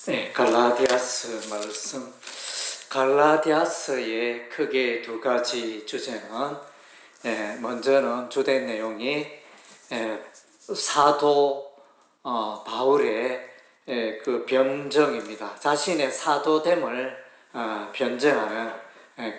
네, 갈라디아스 말씀. 갈라디아스의 크게 두 가지 주제는, 먼저는 주된 내용이 사도 바울의 그 변정입니다. 자신의 사도됨을 변정하는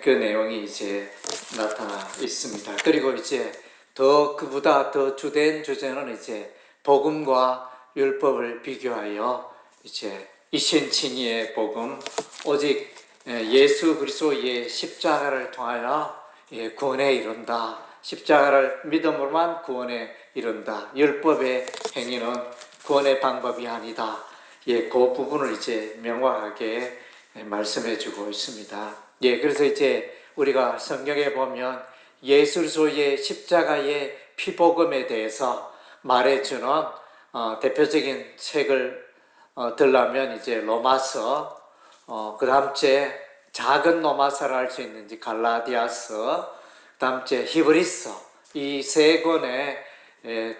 그 내용이 이제 나타나 있습니다. 그리고 이제 그보다 더 주된 주제는 이제 복음과 율법을 비교하여 이제 이신칭의의 복음, 오직 예수 그리스도의 십자가를 통하여 구원에 이른다. 십자가를 믿음으로만 구원에 이른다. 율법의 행위는 구원의 방법이 아니다. 그 부분을 이제 명확하게 말씀해 주고 있습니다. 그래서 이제 우리가 성경에 보면 예수 그리스도의 십자가의 피복음에 대해서 말해주는 대표적인 책을 들라면 이제 로마서, 그 다음 주에 작은 로마서를 할 수 있는지 갈라디아서, 그 다음 주에 히브리서, 이 세 권의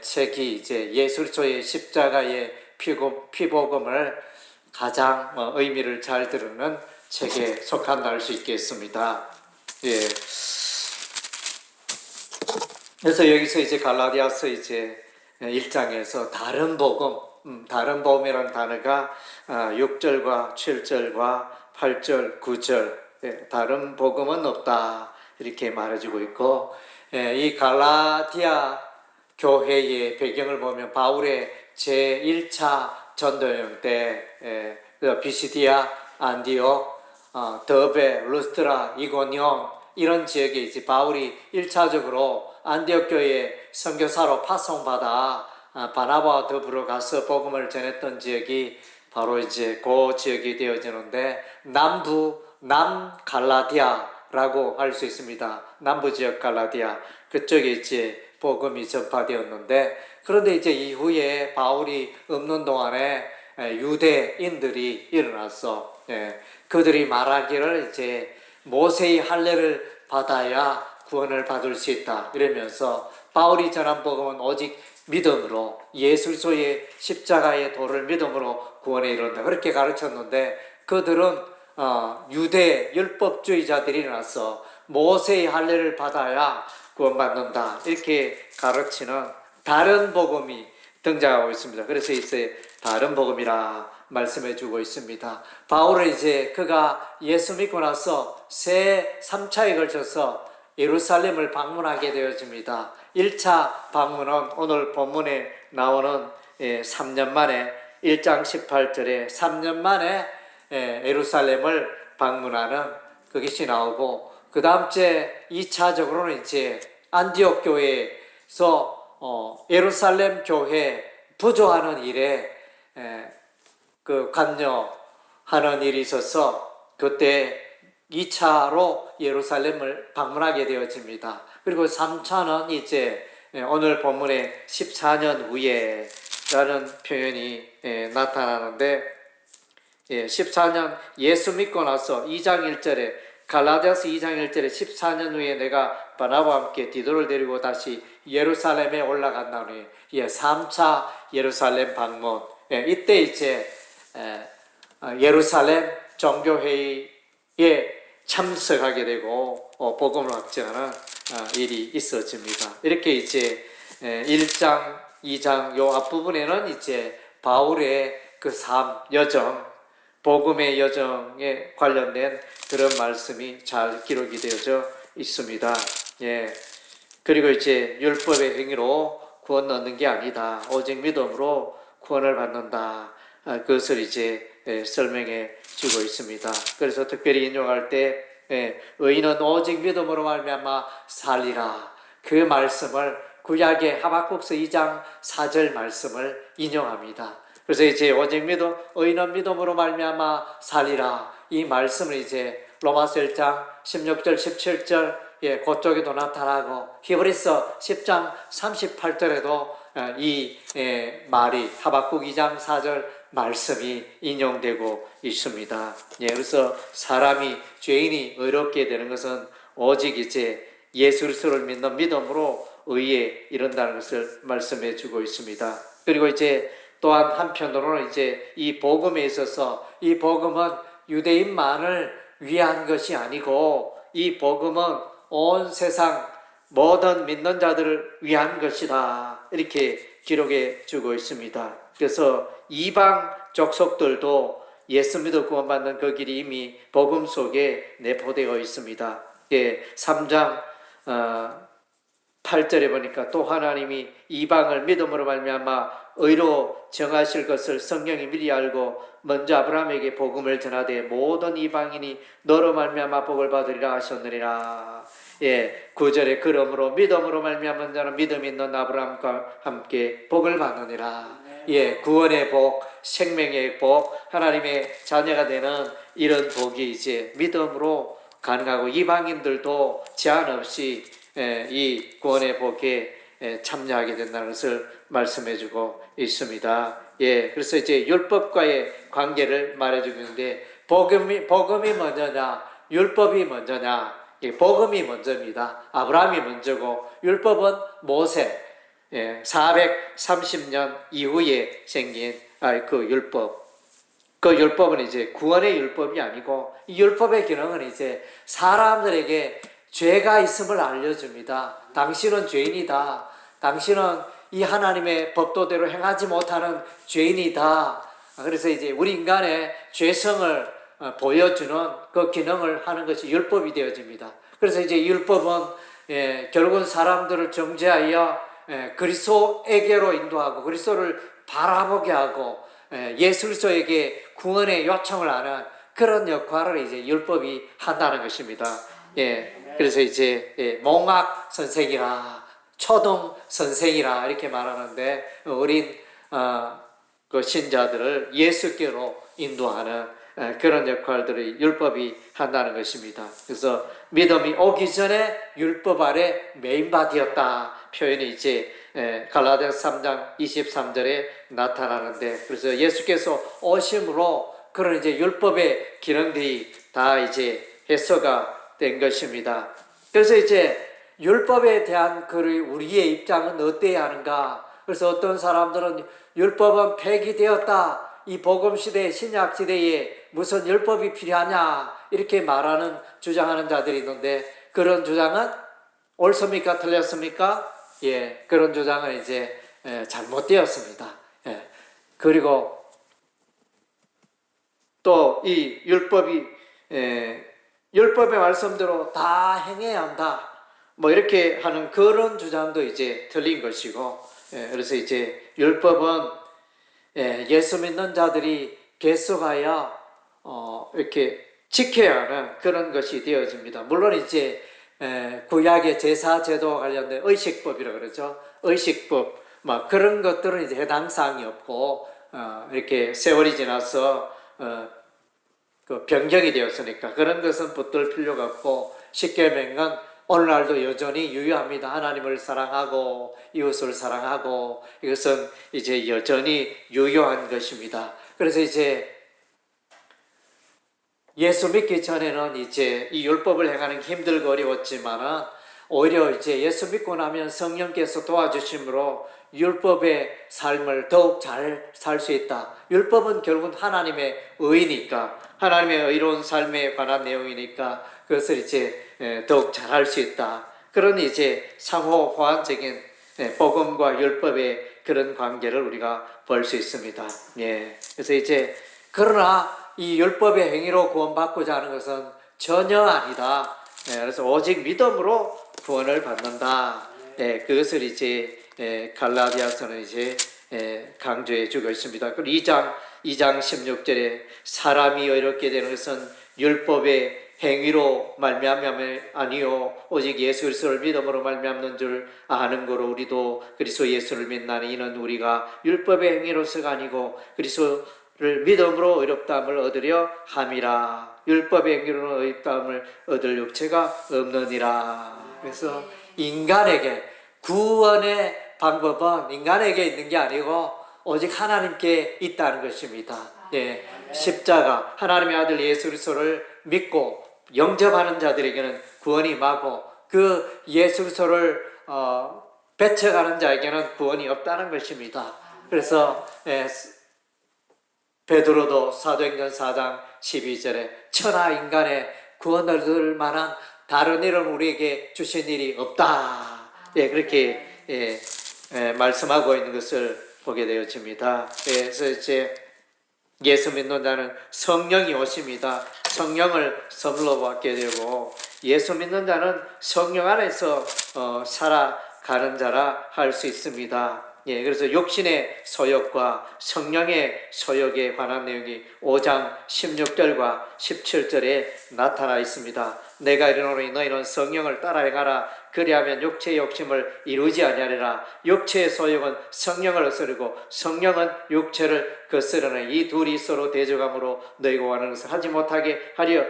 책이 이제 예수 그리스도의 십자가의 피복음을 가장 의미를 잘 드러내는 책에 속한다 할 수 있겠습니다. 그래서 여기서 이제 갈라디아서 이제 1장에서 다른 복음이라는 단어가 6절과 7절과 8절, 9절, 다른 복음은 없다. 이렇게 말해주고 있고, 이 갈라디아 교회의 배경을 보면 바울의 제1차 전도여행 때, 비시디아, 안디옥, 더베, 루스트라, 이고니온, 이런 지역에 이제 바울이 1차적으로 안디옥 교회에 선교사로 파송받아 바나바와 더불어 가서 복음을 전했던 지역이 바로 이제 그 지역이 되어지는데 남 갈라디아라고 할 수 있습니다. 남부 지역 갈라디아, 그쪽에 이제 복음이 전파되었는데, 그런데 이제 이후에 바울이 없는 동안에 유대인들이 일어나서 그들이 말하기를 이제 모세의 할례를 받아야 구원을 받을 수 있다 이러면서 바울이 전한 복음은 오직 믿음으로, 예수 그리스도의 십자가의 도를 믿음으로 구원에 이른다 그렇게 가르쳤는데, 그들은 유대 율법주의자들이 일어나서 모세의 할례를 받아야 구원받는다 이렇게 가르치는 다른 복음이 등장하고 있습니다. 그래서 이제 다른 복음이라 말씀해 주고 있습니다. 바울은 이제 그가 예수 믿고 나서 새 3차에 걸쳐서 예루살렘을 방문하게 되어집니다. 1차 방문은 오늘 본문에 나오는 3년 만에 1장 18절에 3년 만에 예루살렘을 방문하는 그것이 나오고, 그 다음 주에 2차적으로는 이제 안디옥 교회에서 예루살렘 교회 부조하는 일에 그 관여하는 일이 있어서 그때 2차로 예루살렘을 방문하게 되어집니다. 그리고 3차는 이제 오늘 본문에 14년 후에 라는 표현이 나타나는데, 14년 예수 믿고 나서 2장 1절에 갈라디아서 2장 1절에 14년 후에 내가 바나바와 함께 디도를 데리고 다시 예루살렘에 올라간다니 3차 예루살렘 방문. 이때 이제 예루살렘 종교회의에 참석하게 되고 복음을 확증하는 일이 있어집니다. 이렇게 이제 1장, 2장 요 앞부분에는 이제 바울의 그 삶, 여정, 복음의 여정에 관련된 그런 말씀이 잘 기록이 되어져 있습니다. 그리고 이제 율법의 행위로 구원 얻는 게 아니다. 오직 믿음으로 구원을 받는다. 그것을 이제 설명해 주고 있습니다. 그래서 특별히 인용할 때 의인은 오직 믿음으로 말미암아 살리라. 그 말씀을 구약의 하박국서 2장 4절 말씀을 인용합니다. 그래서 이제 오직 의인은 믿음으로 말미암아 살리라. 이 말씀을 이제 로마서 1장 16절 17절 그쪽에도 나타나고, 히브리서 10장 38절에도 이 말이 하박국 2장 4절 말씀이 인용되고 있습니다. 그래서 사람이, 죄인이 의롭게 되는 것은 오직 이제 예수 그리스도를 믿는 믿음으로 의에 이른다는 것을 말씀해 주고 있습니다. 그리고 이제 또한 한편으로는 이제 이 복음에 있어서 이 복음은 유대인만을 위한 것이 아니고 이 복음은 온 세상 모든 믿는 자들을 위한 것이다. 이렇게 기록해 주고 있습니다. 그래서 이방 족속들도 예수 믿어 구원받는 그 길이 이미 복음 속에 내포되어 있습니다. 3장 8절에 보니까 또 하나님이 이방을 믿음으로 말미암아 의로 정하실 것을 성령이 미리 알고 먼저 아브라함에게 복음을 전하되 모든 이방인이 너로 말미암아 복을 받으리라 하셨느니라. 9절에 그러므로 믿음으로 말미암은 자는 믿음 있는 아브라함과 함께 복을 받느니라. 구원의 복, 생명의 복, 하나님의 자녀가 되는 이런 복이 이제 믿음으로 가능하고 이방인들도 제한 없이 이 구원의 복에 참여하게 된다는 것을 말씀해주고 있습니다. 그래서 이제 율법과의 관계를 말해주는데 복음이 먼저냐, 율법이 먼저냐? 복음이 먼저입니다. 아브라함이 먼저고 율법은 모세 430년 이후에 생긴 그 율법. 그 율법은 이제 구원의 율법이 아니고 이 율법의 기능은 이제 사람들에게 죄가 있음을 알려줍니다. 당신은 죄인이다. 당신은 이 하나님의 법도대로 행하지 못하는 죄인이다. 그래서 이제 우리 인간의 죄성을 보여주는 그 기능을 하는 것이 율법이 되어집니다. 그래서 이제 율법은 결국은 사람들을 정죄하여 그리스도에게로 인도하고 그리스도를 바라보게 하고 예수 그리스도에게 구원의 요청을 하는 그런 역할을 이제 율법이 한다는 것입니다. 그래서 이제 몽학 선생이라 초등 선생이라 이렇게 말하는데 어린 그 신자들을 예수께로 인도하는 그런 역할들을 율법이 한다는 것입니다. 그래서 믿음이 오기 전에 율법 아래 메인바디였다 표현이 이제 갈라디아서 3장 23절에 나타나는데, 그래서 예수께서 오심으로 그런 이제 율법의 기능들이 다 이제 해소가 된 것입니다. 그래서 이제 율법에 대한 우리의 입장은 어때야 하는가? 그래서 어떤 사람들은 율법은 폐기되었다. 이 복음 시대, 신약 시대에 무슨 율법이 필요하냐? 이렇게 주장하는 자들이 있는데, 그런 주장은 옳습니까? 틀렸습니까? 그런 주장은 이제 잘못되었습니다. 그리고 또 이 율법의 말씀대로 다 행해야 한다. 뭐 이렇게 하는 그런 주장도 이제 틀린 것이고, 그래서 이제 율법은 예수 믿는 자들이 계속하여 이렇게 지켜야 하는 그런 것이 되어집니다. 물론 이제 구약의 제사 제도와 관련된 의식법이라고 그러죠. 의식법 막 그런 것들은 이제 해당 사항이 없고 이렇게 세월이 지나서 그 변경이 되었으니까 그런 것은 붙들 필요가 없고, 십계명은 오늘날도 여전히 유효합니다. 하나님을 사랑하고 이웃을 사랑하고, 이것은 이제 여전히 유효한 것입니다. 그래서 이제 예수 믿기 전에는 이제 이 율법을 행하는 게 힘들고 어려웠지만은 오히려 이제 예수 믿고 나면 성령께서 도와주심으로 율법의 삶을 더욱 잘 살 수 있다. 율법은 결국은 하나님의 의니까, 하나님의 의로운 삶에 관한 내용이니까 그것을 이제 더욱 잘할 수 있다. 그런 이제 상호 호환적인 복음과 율법의 그런 관계를 우리가 볼 수 있습니다. 그래서 이제 그러나 이 율법의 행위로 구원받고자 하는 것은 전혀 아니다. 그래서 오직 믿음으로 구원을 받는다. 그것을 이제 갈라디아서는 이제 강조해 주고 있습니다. 그리고 2장 16절에 사람이 의롭게 되는 것은 율법의 행위로 말미암음이 아니요 오직 예수 그리스도를 믿음으로 말미암는 줄 아는 거로 우리도 그리스도 예수를 믿나니 이는 우리가 율법의 행위로서가 아니고 그리스도를 믿음으로 의롭다함을 얻으려 함이라. 율법의 행위로는 의롭다함을 얻을 육체가 없느니라. 그래서 인간에게 구원의 방법은 인간에게 있는 게 아니고 오직 하나님께 있다는 것입니다. 십자가 하나님의 아들 예수 그리스도를 믿고 영접하는 자들에게는 구원이 임하고 그 예수 그리스도를 배척하는 자에게는 구원이 없다는 것입니다. 그래서 베드로도 사도행전 4장 12절에 천하 인간의 구원을 얻을 만한 다른 일은 우리에게 주신 일이 없다. 그렇게 말씀하고 있는 것을 보게 되어집니다. 그래서 이제 예수 믿는 자는 성령이 오십니다. 성령을 선물로 받게 되고 예수 믿는 자는 성령 안에서 살아가는 자라 할 수 있습니다. 그래서 육신의 소욕과 성령의 소욕에 관한 내용이 5장 16절과 17절에 나타나 있습니다. 내가 이르노니 너희는 성령을 따라 행하라. 그리하면 육체의 욕심을 이루지 아니하리라. 육체의 소욕은 성령을 거스르고 성령은 육체를 거스르는 이 둘이 서로 대적함으로 너희가 원하는 것을 하지 못하게 하려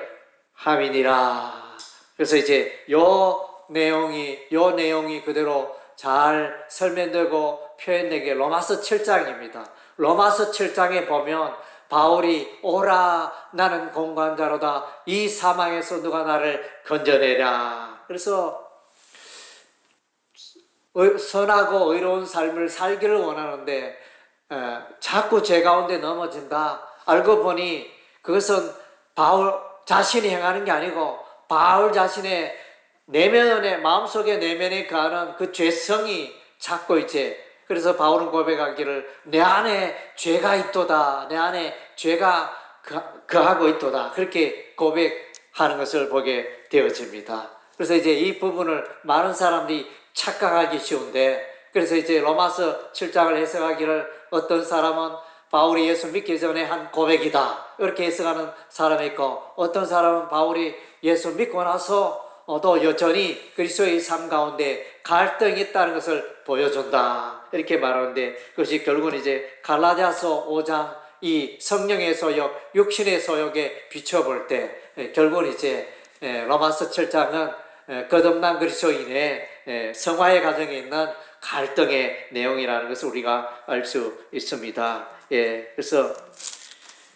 함이니라. 그래서 이제 요 내용이 그대로 잘 설명되고 표현된 게 로마서 7장입니다. 로마서 7장에 보면 바울이 오라 나는 공관자로다 이 사망에서 누가 나를 건져내랴. 그래서 선하고 의로운 삶을 살기를 원하는데 자꾸 죄 가운데 넘어진다. 알고 보니 그것은 바울 자신이 행하는 게 아니고 바울 자신의 내면에 마음속에 내면에 가는 그 죄성이 자꾸 이제 그래서 바울은 고백하기를 내 안에 죄가 있도다. 내 안에 죄가 거하고 있도다. 그렇게 고백하는 것을 보게 되어집니다. 그래서 이제 이 부분을 많은 사람들이 착각하기 쉬운데 그래서 이제 로마서 7장을 해석하기를 어떤 사람은 바울이 예수 믿기 전에 한 고백이다. 이렇게 해석하는 사람이 있고 어떤 사람은 바울이 예수 믿고 나서 또 여전히 그리스도의 삶 가운데 갈등이 있다는 것을 보여준다. 이렇게 말하는데 그것이 결국은 이제 갈라디아서 5장 이 성령의 소욕, 육신의 소욕에 비춰볼 때 결국은 이제 로마서 7장은 거듭난 그리스도인의 성화의 과정에 있는 갈등의 내용이라는 것을 우리가 알 수 있습니다. 그래서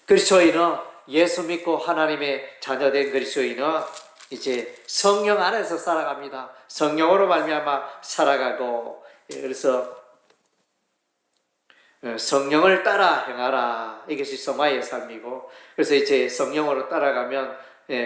그리스도인은 예수 믿고 하나님의 자녀된 그리스도인은 이제 성령 안에서 살아갑니다. 성령으로 말미암아 살아가고 그래서 성령을 따라 행하라. 이것이 성화의 삶이고 그래서 이제 성령으로 따라가면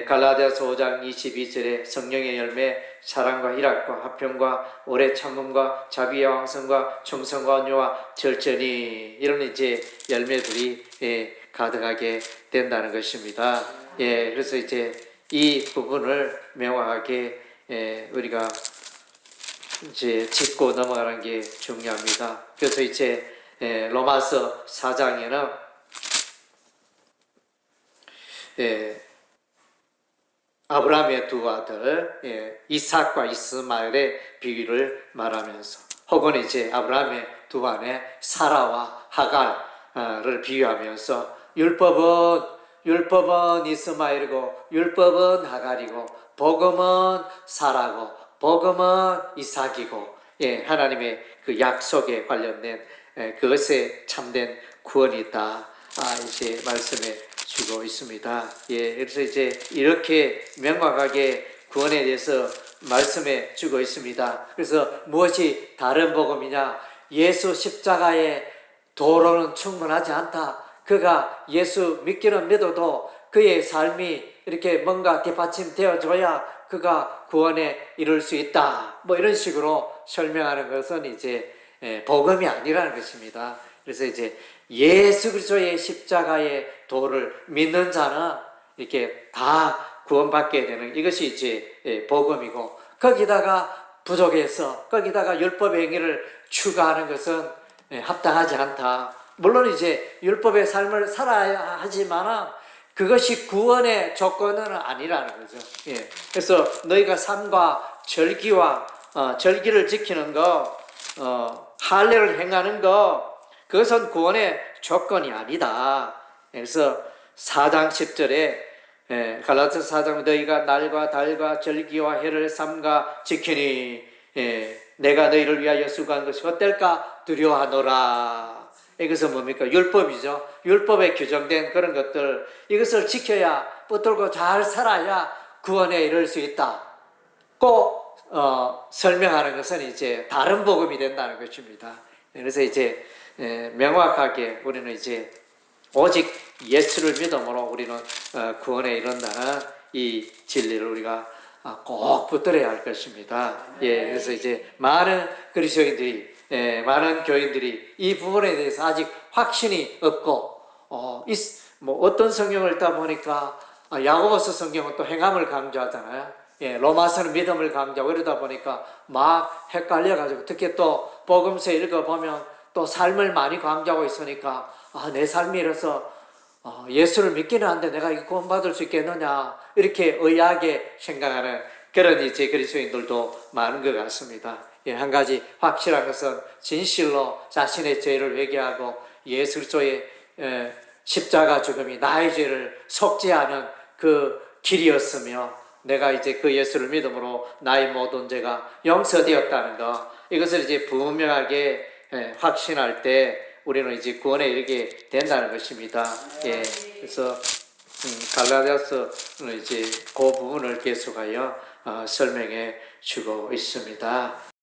갈라디아서 5장 22절에 성령의 열매 사랑과 희락과 화평과 오래 참음과 자비와 왕성과 충성과 온유와 절제니 이런 이제 열매들이 가득하게 된다는 것입니다. 그래서 이제 이 부분을 명확하게 우리가 이제 짚고 넘어가는 게 중요합니다. 그래서 이제 로마서 4장에는 아브라함의 두 아들 이삭과 이스마엘의 비유를 말하면서 혹은 이제 아브라함의 두 아내 사라와 하갈을 비유하면서 율법은 이스마엘이고 율법은 하갈이고 복음은 사라고 복음은 이삭이고 하나님의 그 약속에 관련된 그것에 참된 구원이 있다. 이제 말씀해 주고 있습니다. 그래서 이제 이렇게 명확하게 구원에 대해서 말씀해 주고 있습니다. 그래서 무엇이 다른 복음이냐? 예수 십자가의 도로는 충분하지 않다. 그가 예수 믿기는 믿어도 그의 삶이 이렇게 뭔가 뒷받침되어 줘야 그가 구원에 이룰 수 있다. 뭐 이런 식으로 설명하는 것은 이제 복음이 아니라는 것입니다. 그래서 이제 예수 그리스도의 십자가의 도를 믿는 자는 이렇게 다 구원받게 되는 이것이 이제 복음이고 거기다가 부족해서 거기다가 율법의 행위를 추가하는 것은 합당하지 않다. 물론 이제 율법의 삶을 살아야 하지만 그것이 구원의 조건은 아니라는 거죠. 그래서 너희가 삼가 절기를 지키는 거, 할례를 행하는 거, 그것은 구원의 조건이 아니다. 그래서 4장 10절에 갈라디아서 4장 너희가 날과 달과 절기와 해를 삼가 지키니 내가 너희를 위하여 수고한 것이 어떨까 두려워하노라. 이것은 뭡니까? 율법이죠. 율법에 규정된 그런 것들 이것을 지켜야 붙들고 잘 살아야 구원에 이를 수 있다. 꼭 설명하는 것은 이제 다른 복음이 된다는 것입니다. 그래서 이제 명확하게 우리는 이제 오직 예수를 믿음으로 우리는 구원에 이른다는 이 진리를 우리가 꼭 붙들어야 할 것입니다. 예, 그래서 이제 많은 그리스도인들이 많은 교인들이 이 부분에 대해서 아직 확신이 없고 뭐 어떤 성경을 읽다 보니까 야고보서 성경은 또 행함을 강조하잖아요. 예, 로마서는 믿음을 강조하고 이러다 보니까 막 헷갈려가지고 특히 또 복음서 읽어보면 또 삶을 많이 강조하고 있으니까 내 삶이 이래서 예수를 믿기는 한데 내가 이거 구원받을 수 있겠느냐 이렇게 의아하게 생각하는 그런 이제 그리스도인들도 많은 것 같습니다. 예, 한 가지 확실한 것은 진실로 자신의 죄를 회개하고 예수 그리스도의 십자가 죽음이 나의 죄를 속죄하는 그 길이었으며 내가 이제 그 예수를 믿음으로 나의 모든 죄가 용서되었다는 것 이것을 이제 분명하게 확신할 때 우리는 이제 구원에 이르게 된다는 것입니다. 예, 그래서 갈라디아서는 이제 그 부분을 계속하여 설명해 주고 있습니다.